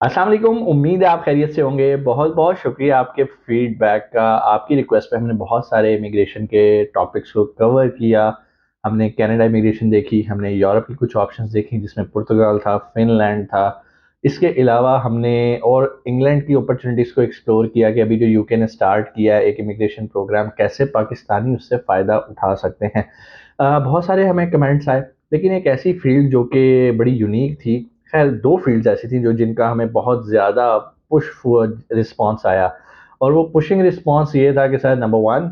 अस्सलाम वालेकुम, उम्मीद है आप खैरियत से होंगे। बहुत-बहुत शुक्रिया आपके फ़ीडबैक का। आपकी रिक्वेस्ट पे हमने बहुत सारे इमिग्रेशन के टॉपिक्स को कवर किया। हमने कनाडा इमिग्रेशन देखी, हमने यूरोप की कुछ ऑप्शंस देखी जिसमें पुर्तगाल था, फ़िनलैंड था। इसके अलावा हमने और इंग्लैंड की अपॉर्च्युनिटीज़ को एक्सप्लोर किया कि अभी जो यूके ने स्टार्ट किया है एक इमिग्रेशन प्रोग्राम, कैसे पाकिस्तानी उससे फ़ायदा उठा सकते हैं। बहुत सारे हमें कमेंट्स आए, लेकिन एक ऐसी फ़ील्ड जो कि बड़ी यूनिक थी। ख़ैर 2 फ़ील्ड्स ऐसी थी जो जिनका हमें बहुत ज़्यादा पुश हुआ रिस्पॉन्स आया, और वो पुशिंग रिस्पॉन्स ये था कि सर नंबर 1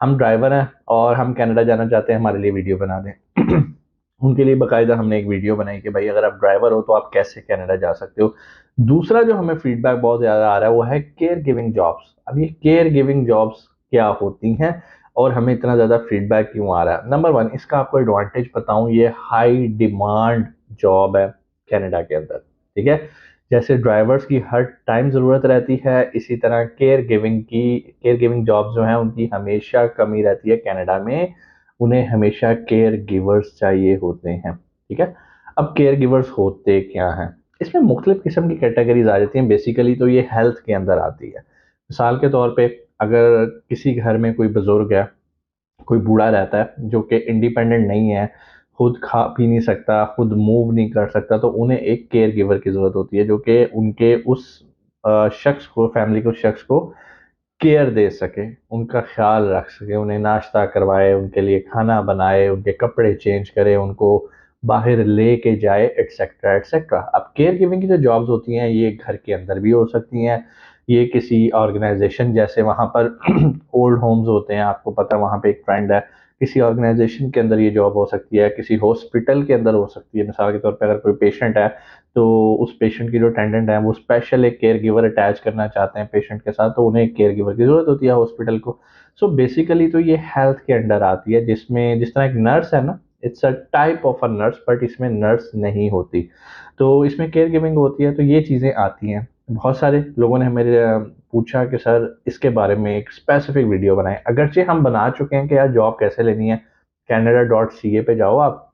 हम ड्राइवर हैं और हम कनाडा जाना चाहते हैं, हमारे लिए वीडियो बना दें। उनके लिए बाकायदा हमने एक वीडियो बनाई कि भाई अगर आप ड्राइवर हो तो आप कैसे कनाडा जा सकते हो। दूसरा जो हमें फीडबैक बहुत ज़्यादा आ रहा है वो है केयर गिविंग जॉब्स। अब ये केयर गिविंग जॉब्स क्या होती हैं और हमें इतना ज़्यादा फीडबैक क्यों आ रहा है? नंबर 1 इसका आपको एडवांटेज बताऊँ, ये हाई डिमांड जॉब है कनाडा के अंदर, ठीक है? जैसे ड्राइवर्स की हर टाइम ज़रूरत रहती है, इसी तरह केयर गिविंग जॉब्स जो हैं उनकी हमेशा कमी रहती है कनाडा में। उन्हें हमेशा केयर गिवर्स चाहिए होते हैं, ठीक है? अब केयर गिवर्स होते क्या हैं? इसमें मुख्तलिफ़ किस्म की कैटेगरीज़ आ जाती हैं, बेसिकली तो ये हेल्थ के अंदर आती है। मिसाल के तौर पे अगर किसी घर में कोई बुज़ुर्ग है, कोई बूढ़ा रहता है जो कि इंडिपेंडेंट नहीं है, खुद खा पी नहीं सकता, खुद मूव नहीं कर सकता, तो उन्हें एक केयर गिवर की ज़रूरत होती है जो कि उनके उस शख्स को, फैमिली के उस शख्स को केयर दे सके, उनका ख़्याल रख सके, उन्हें नाश्ता करवाए, उनके लिए खाना बनाए, उनके कपड़े चेंज करे, उनको बाहर लेके जाए, एटसेट्रा, एटसेट्रा। अब केयर गिविंग की जो जॉब्स होती हैं, ये घर के अंदर भी हो सकती हैं, ये किसी ऑर्गेनाइज़ेशन जैसे वहाँ पर ओल्ड होम्स होते हैं, आपको पता है वहाँ पे एक ट्रेंड है, किसी ऑर्गेनाइज़ेशन के अंदर ये जॉब हो सकती है, किसी हॉस्पिटल के अंदर हो सकती है। मिसाल के तौर पे अगर कोई पेशेंट है, तो उस पेशेंट की जो अटेंडेंट है वो स्पेशल एक केयर गिवर अटैच करना चाहते हैं पेशेंट के साथ, तो उन्हें एक केयर गिवर की ज़रूरत होती है हॉस्पिटल को। सो बेसिकली तो ये हेल्थ के अंडर आती है, जिसमें जिस तरह एक नर्स है ना, it's a type of a nurse, but इसमें नर्स नहीं होती। तो इसमें केयर गिविंग होती है, तो ये चीज़ें आती हैं। बहुत सारे लोगों ने मेरे पूछा कि सर इसके बारे में एक स्पेसिफिक वीडियो बनाएँ। अगरचे हम बना चुके हैं कि यार जॉब कैसे लेनी है, canada.ca पे जाओ आप,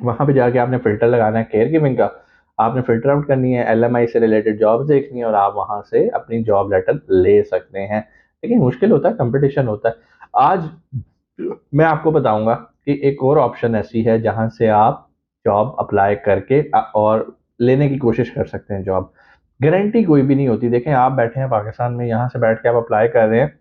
वहाँ पे जाके आपने फ़िल्टर लगाना है केयर गिविंग का, आपने फ़िल्टर आउट करनी है, एलएमआई से रिलेटेड जॉब्स देखनी है और आप वहाँ से अपनी जॉब लेटर ले सकते हैं। लेकिन मुश्किल होता है, कॉम्पिटिशन होता है। आज मैं आपको बताऊँगा कि एक और ऑप्शन ऐसी है जहाँ से आप जॉब अप्लाई करके और लेने की कोशिश कर सकते हैं जॉब। गारंटी कोई भी नहीं होती। देखें आप बैठे हैं पाकिस्तान में, यहाँ से बैठ के आप अप्लाई कर रहे हैं,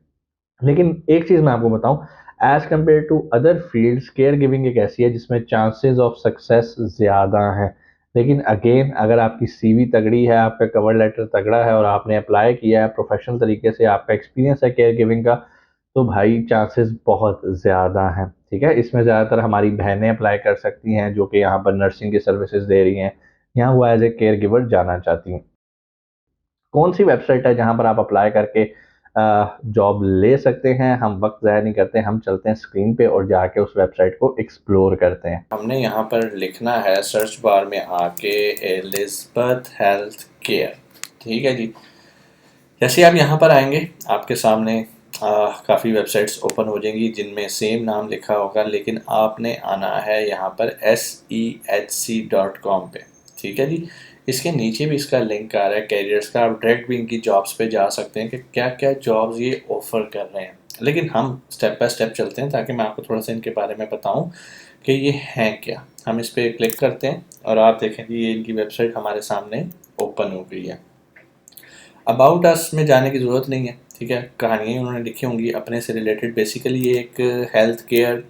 लेकिन एक चीज़ मैं आपको बताऊँ, as compare to other fields care giving एक ऐसी है जिसमें चांसेस ऑफ सक्सेस ज़्यादा हैं। लेकिन अगेन अगर आपकी सीवी तगड़ी है, आपका कवर लेटर तगड़ा है और आपने अप्लाई किया है प्रोफ़ेशनल तरीके से, आपका एक्सपीरियंस है केयर गिविंग का, तो भाई चांसेस बहुत ज़्यादा हैं, ठीक है? इसमें ज़्यादातर हमारी बहनें अप्लाई कर सकती हैं जो कि यहाँ पर नर्सिंग की सर्विसेज़ दे रही हैं, यहाँ वो एज़ ए केयर गिवर जाना चाहती हैं। कौन-सी वेबसाइट है जहाँ पर आप अप्लाई करके जॉब ले सकते हैं? हम वक़्त ज़ाया नहीं करते, हम चलते हैं स्क्रीन पे और जाके उस वेबसाइट को एक्सप्लोर करते हैं। हमने यहाँ पर लिखना है सर्च बार में आके एलिज़ाबेथ हेल्थ केयर, ठीक है जी। जैसे आप यहाँ पर आएँगे, आपके सामने काफ़ी वेबसाइट्स ओपन हो जाएंगी जिनमें सेम नाम लिखा होगा, लेकिन आपने आना है यहाँ पर SEHC.com पे, ठीक है जी। इसके नीचे भी इसका लिंक आ रहा है कैरियर्स का, आप डायरेक्ट भी इनकी जॉब्स पे जा सकते हैं कि क्या क्या जॉब्स ये ऑफ़र कर रहे हैं। लेकिन हम स्टेप बाय स्टेप चलते हैं ताकि मैं आपको थोड़ा सा इनके बारे में बताऊँ कि ये हैं क्या। हम इस पर क्लिक करते हैं और आप देखें जी ये इनकी वेबसाइट हमारे सामने ओपन हो गई है। अबाउट अस में जाने की ज़रूरत नहीं है, ठीक है? कहानियाँ उन्होंने लिखी होंगी अपने से रिलेटेड। बेसिकली ये एक हेल्थ केयर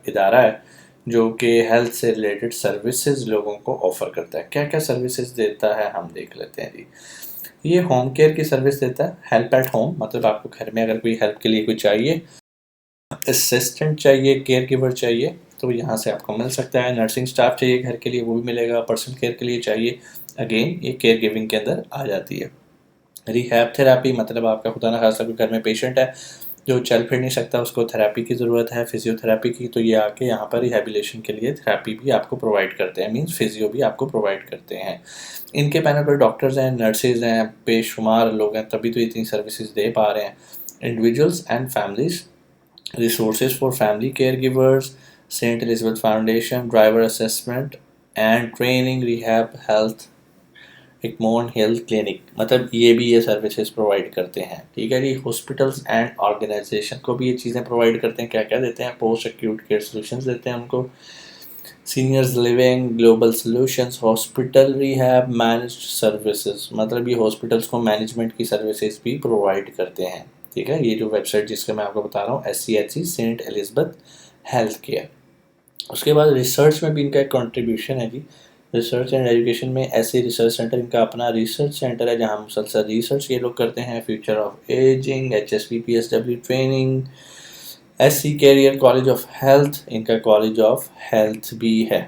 इदारा है जो कि हेल्थ से रिलेटेड सर्विसेज लोगों को ऑफ़र करता है। क्या क्या सर्विसेज देता है हम देख लेते हैं जी। ये होम केयर की सर्विस देता है, हेल्प एट होम, मतलब आपको घर में अगर कोई हेल्प के लिए कोई चाहिए, असिस्टेंट चाहिए, केयर गिवर चाहिए, तो यहाँ से आपको मिल सकता है। नर्सिंग स्टाफ चाहिए घर के लिए, वो भी मिलेगा। पर्सनल केयर के लिए चाहिए, अगेन ये केयर गिविंग के अंदर आ जाती है। रिहैब थेरेपी, मतलब आपका खुदा ना खास्ता कोई घर में पेशेंट है जो चल फिर नहीं सकता, उसको थेरेपी की ज़रूरत है, फिजियोथेरेपी की, तो ये आके यहाँ पर रिहैबिलिटेशन के लिए थेरेपी भी आपको प्रोवाइड करते हैं, मींस फिजियो भी आपको प्रोवाइड करते हैं। इनके पैनल पर डॉक्टर्स हैं, नर्सेज हैं, बेशुमार लोग हैं, तभी तो इतनी सर्विसेज दे पा रहे हैं। Individuals and families, resources for family caregivers, St. Elizabeth Foundation, driver assessment and training, rehab, health इकमोन हेल्थ क्लिनिक, मतलब ये भी ये सर्विसेज प्रोवाइड करते हैं। ठीक है जी। हॉस्पिटल्स एंड ऑर्गेनाइजेशन को भी ये चीज़ें प्रोवाइड करते हैं। क्या क्या देते हैं? पोस्ट एक्यूट केयर सोल्यूशंस देते हैं उनको, seniors living, global solutions, hospital rehab managed services, मतलब ये हॉस्पिटल्स को मैनेजमेंट की सर्विसेज भी प्रोवाइड करते हैं। ठीक है। ये जो वेबसाइट जिसका मैं आपको बता रहा हूँ, SCHC, saint Elizabeth health care. उसके बाद रिसर्च में भी इनका एक कॉन्ट्रीब्यूशन है जी। रिसर्च एंड एजुकेशन में ऐसे रिसर्च सेंटर, इनका अपना रिसर्च सेंटर है जहाँ मुसलसल रिसर्च ये लोग करते हैं। Future of aging, HSP PSW training, SC career college of health, इनका कॉलेज ऑफ हेल्थ भी है।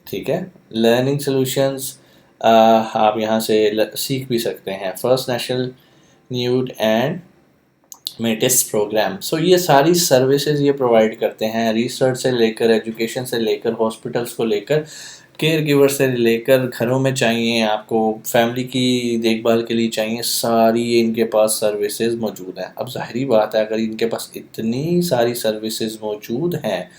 ठीक है। लर्निंग सॉल्यूशंस, आप यहाँ से सीख भी सकते हैं। First national Inuit and Metis program. So ये सारी सर्विसेज ये प्रोवाइड करते हैं, रिसर्च से लेकर, एजुकेशन से लेकर, हॉस्पिटल्स को लेकर, केयर गिवर से लेकर, घरों में चाहिए आपको, फैमिली की देखभाल के लिए चाहिए, सारी इनके पास सर्विसेज मौजूद हैं। अब ज़ाहिरी बात है, अगर इनके पास इतनी सारी सर्विसेज मौजूद हैं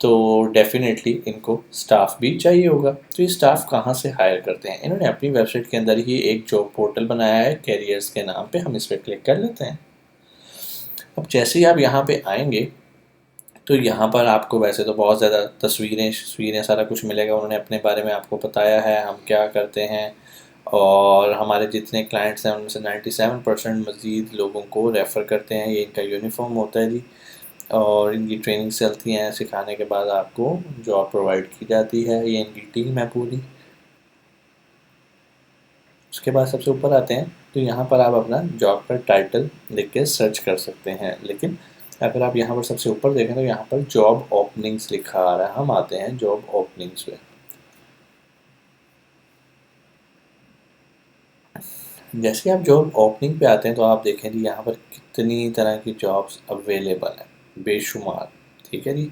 तो डेफिनेटली इनको स्टाफ भी चाहिए होगा। तो ये स्टाफ कहाँ से हायर करते हैं? इन्होंने अपनी वेबसाइट के अंदर ही एक जॉब पोर्टल बनाया है, कैरियर्स के नाम पे। हम इस पर क्लिक कर लेते हैं। अब जैसे ही आप यहाँ पे आएंगे तो यहाँ पर आपको वैसे तो बहुत ज़्यादा तस्वीरें सारा कुछ मिलेगा। उन्होंने अपने बारे में आपको बताया है, हम क्या करते हैं, और हमारे जितने क्लाइंट्स हैं उनमें से 97% मज़ीद लोगों को रेफ़र करते हैं। ये इनका यूनिफॉर्म होता है जी, और इनकी ट्रेनिंग चलती हैं। सिखाने के बाद आपको जॉब प्रोवाइड की जाती है। ये इनकी टीम है पूरी। उसके बाद सबसे ऊपर आते हैं तो यहाँ पर आप अपना जॉब का टाइटल लिख के सर्च कर सकते हैं। लेकिन अगर आप यहाँ पर सबसे ऊपर देखें तो यहाँ पर जॉब ओपनिंग्स लिखा आ रहा है। हम आते हैं जॉब ओपनिंग्स पे। जैसे आप जॉब ओपनिंग पे आते हैं तो आप देखें जी यहाँ पर कितनी तरह की जॉब्स अवेलेबल हैं, बेशुमार। ठीक है जी।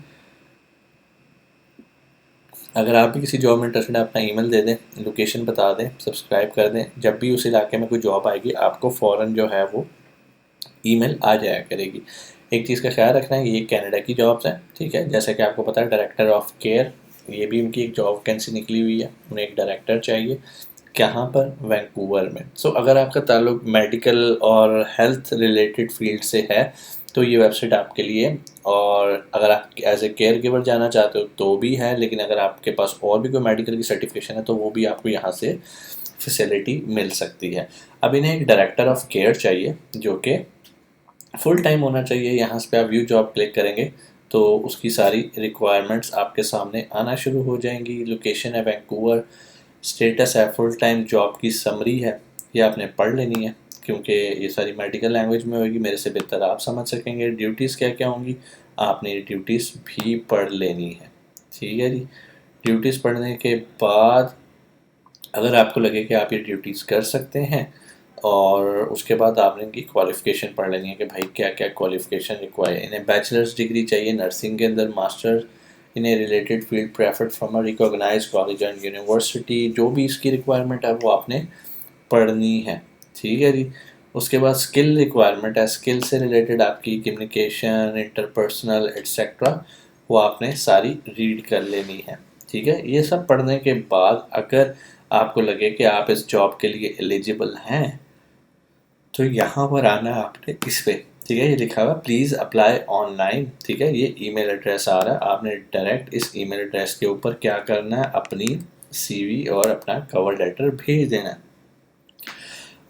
अगर आप भी किसी जॉब में इंटरेस्टेड हैं, अपना ईमेल दे दें, लोकेशन बता दें, सब्सक्राइब कर दें। जब भी उस इलाके में कोई जॉब आएगी आपको फ़ौरन जो है वो ईमेल आ जाया करेगी। एक चीज़ का ख्याल रखना है, ये कनाडा की जॉब्स हैं। ठीक है। जैसे कि आपको पता है डायरेक्टर ऑफ केयर, ये भी उनकी एक जॉब वैकेंसी निकली हुई है। उन्हें एक डायरेक्टर चाहिए। कहाँ पर? वैंकूवर में। सो अगर आपका ताल्लुक मेडिकल और हेल्थ रिलेटेड फील्ड से है तो ये वेबसाइट आपके लिए है। और अगर आप एज ए केयर गिवर जाना चाहते हो तो भी है, लेकिन अगर आपके पास और भी कोई मेडिकल की सर्टिफिकेशन है तो वो भी आपको यहाँ से फैसिलिटी मिल सकती है। अब इन्हें एक डायरेक्टर ऑफ केयर चाहिए जो कि फुल टाइम होना चाहिए। यहाँ पे आप व्यू जॉब क्लिक करेंगे तो उसकी सारी रिक्वायरमेंट्स आपके सामने आना शुरू हो जाएंगी। लोकेशन है वैंकूवर, स्टेटस है फुल टाइम, जॉब की समरी है, ये आपने पढ़ लेनी है क्योंकि ये सारी मेडिकल लैंग्वेज में होगी, मेरे से बेहतर आप समझ सकेंगे। ड्यूटीज़ क्या क्या होंगी आपने ये ड्यूटीज़ भी पढ़ लेनी है। ठीक है जी। ड्यूटीज़ पढ़ने के बाद अगर आपको लगे कि आप ये ड्यूटीज़ कर सकते हैं, और उसके बाद आपने इनकी क्वालिफ़िकेशन पढ़ लेनी है कि भाई क्या क्या क्वालिफ़िकेशन रिक्वायर है। इन्हें बैचलर्स डिग्री चाहिए नर्सिंग के अंदर, मास्टर इन्हें related field preferred from a recognize college and university. जो भी इसकी रिक्वायरमेंट है वो आपने पढ़नी है। ठीक है जी। उसके बाद स्किल रिक्वायरमेंट है, स्किल से रिलेटेड आपकी कम्युनिकेशन, इंटरपर्सनल एट्सेट्रा, वो आपने सारी रीड कर लेनी है। ठीक है। ये सब पढ़ने के बाद अगर आपको लगे कि आप इस जॉब के लिए एलिजिबल हैं तो यहाँ पर आना है आपने इस पे। ठीक है। ये लिखा हुआ प्लीज़ अप्लाई ऑनलाइन। ठीक है। ये ईमेल एड्रेस आ रहा है, आपने डायरेक्ट इस ईमेल एड्रेस के ऊपर क्या करना है, अपनी CV और अपना कवर लेटर भेज देना है।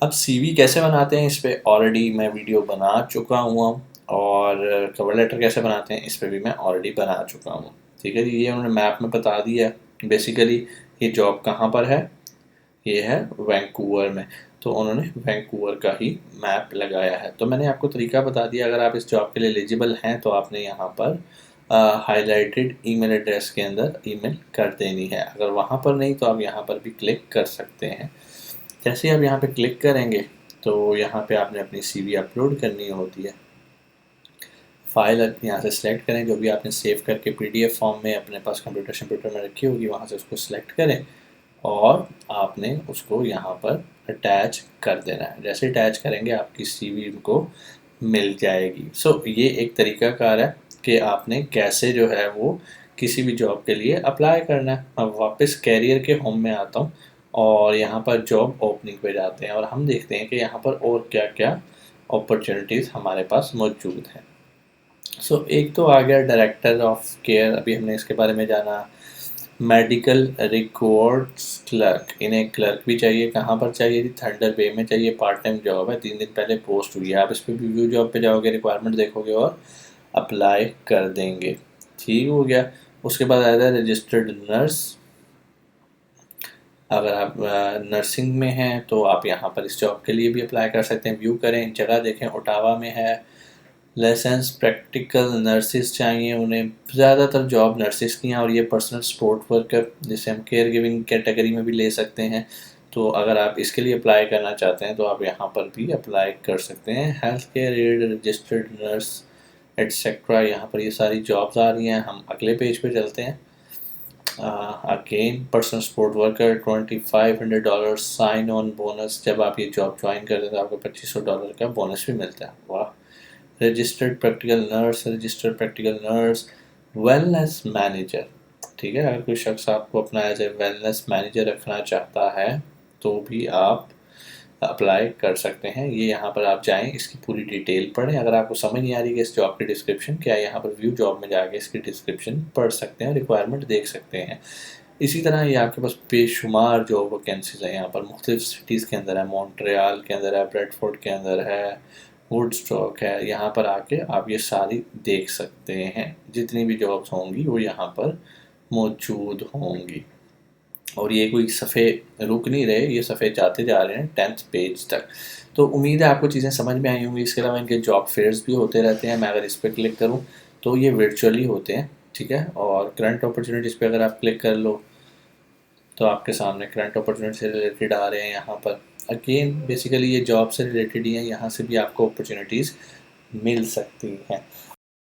अब CV कैसे बनाते हैं इस पर ऑलरेडी मैं वीडियो बना चुका हुआ हूँ, और कवर लेटर कैसे बनाते हैं इस पर भी मैं ऑलरेडी बना चुका हूँ। ठीक है जी। ये उन्होंने मैप में बता दिया है बेसिकली ये जॉब कहाँ पर है। ये है वैंकूवर में, तो उन्होंने वैंकूवर का ही मैप लगाया है। तो मैंने आपको तरीका बता दिया, अगर आप इस जॉब के लिए एलिजिबल हैं तो आपने यहाँ पर हाईलाइटेड ईमेल एड्रेस के अंदर ईमेल कर देनी है। अगर वहाँ पर नहीं तो आप यहाँ पर भी क्लिक कर सकते हैं। जैसे ही आप यहाँ पे क्लिक करेंगे तो यहाँ पे आपने अपनी CV अपलोड करनी होती है। फाइल यहाँ से सिलेक्ट करें, जो भी आपने सेव करके PDF फॉर्म में अपने पास कंप्यूटर में रखी होगी, वहाँ से उसको सिलेक्ट करें और आपने उसको यहाँ पर अटैच कर देना है। जैसे अटैच करेंगे आपकी CV को मिल जाएगी। सो ये एक तरीकाकार है कि आपने कैसे जो है वो किसी भी जॉब के लिए अप्लाई करना है। अब वापस कैरियर के होम में आता हूँ और यहाँ पर जॉब ओपनिंग पे जाते हैं और हम देखते हैं कि यहाँ पर और क्या क्या अपॉर्चुनिटीज़ हमारे पास मौजूद हैं। सो एक तो आ गया डायरेक्टर ऑफ केयर, अभी हमने इसके बारे में जाना। मेडिकल रिकॉर्ड्स क्लर्क, इन्हें क्लर्क भी चाहिए। कहाँ पर चाहिए थी? थंडर बे में चाहिए। पार्ट टाइम जॉब है, 3 दिन पहले पोस्ट हुई है। आप इस पर व्यू जॉब पे जाओगे, रिक्वायरमेंट देखोगे और अप्लाई कर देंगे। ठीक हो गया। उसके बाद आया था रजिस्टर्ड नर्स। अगर आप नर्सिंग में हैं तो आप यहाँ पर इस जॉब के लिए भी अप्लाई कर सकते हैं। व्यू करें, जगह देखें, ओटावा में है। लाइसेंस प्रैक्टिकल नर्सिस चाहिए उन्हें, ज़्यादातर जॉब नर्सिस की हैं। और ये पर्सनल सपोर्ट वर्कर, जिसे हम केयर गिविंग कैटेगरी में भी ले सकते हैं। तो अगर आप इसके लिए अप्लाई करना चाहते हैं तो आप यहाँ पर भी अप्लाई कर सकते हैं। Health care aid, registered nurse etcetera, यहाँ पर ये सारी जॉब्स आ रही हैं। हम अगले पेज पे चलते हैं। Again personal support worker, $2500 sign on bonus. जब आप ये जॉब ज्वाइन करते हैं तो आपको $2500 का बोनस भी मिलता है। वाह। Registered practical nurse, registered practical nurse, wellness manager. ठीक है, अगर कोई शख्स आपको अपना एज ए वेलनेस मैनेजर रखना चाहता है तो भी आप अप्लाई कर सकते हैं। ये यहाँ पर आप जाएं, इसकी पूरी डिटेल पढ़ें। अगर आपको समझ नहीं आ रही कि इस जॉब की डिस्क्रिप्शन क्या है, यहाँ पर व्यू जॉब में जाके इसकी डिस्क्रिप्शन पढ़ सकते हैं, रिक्वायरमेंट देख सकते हैं। इसी तरह ये आपके पास बेशुमार जॉब वैकेंसीज हैं यहाँ पर, मुख्तलिफ सिटीज़ के अंदर है। मॉन्ट्रियल के अंदर है, ब्रेडफोर्ड के अंदर है, वुडस्टॉक है। यहाँ पर आके आप ये सारी देख सकते हैं। जितनी भी जॉब्स होंगी वो यहाँ पर मौजूद होंगी। और ये कोई सफ़े रुक नहीं रहे, ये सफ़े जाते जा रहे हैं 10th पेज तक। तो उम्मीद है आपको चीज़ें समझ में आई होंगी। इसके अलावा इनके जॉब फेयर्स भी होते रहते हैं। मैं अगर इस पर क्लिक करूँ तो ये वर्चुअली होते हैं। ठीक है, और करंट अपॉर्चुनिटीज़ पे अगर आप क्लिक कर लो तो आपके सामने करंट अपॉर्चुनिटी से रिलेटेड आ रहे हैं। यहाँ पर अगेन बेसिकली ये जॉब से रिलेटेड ही है, यहाँ से भी आपको अपॉर्चुनिटीज़ मिल सकती हैं।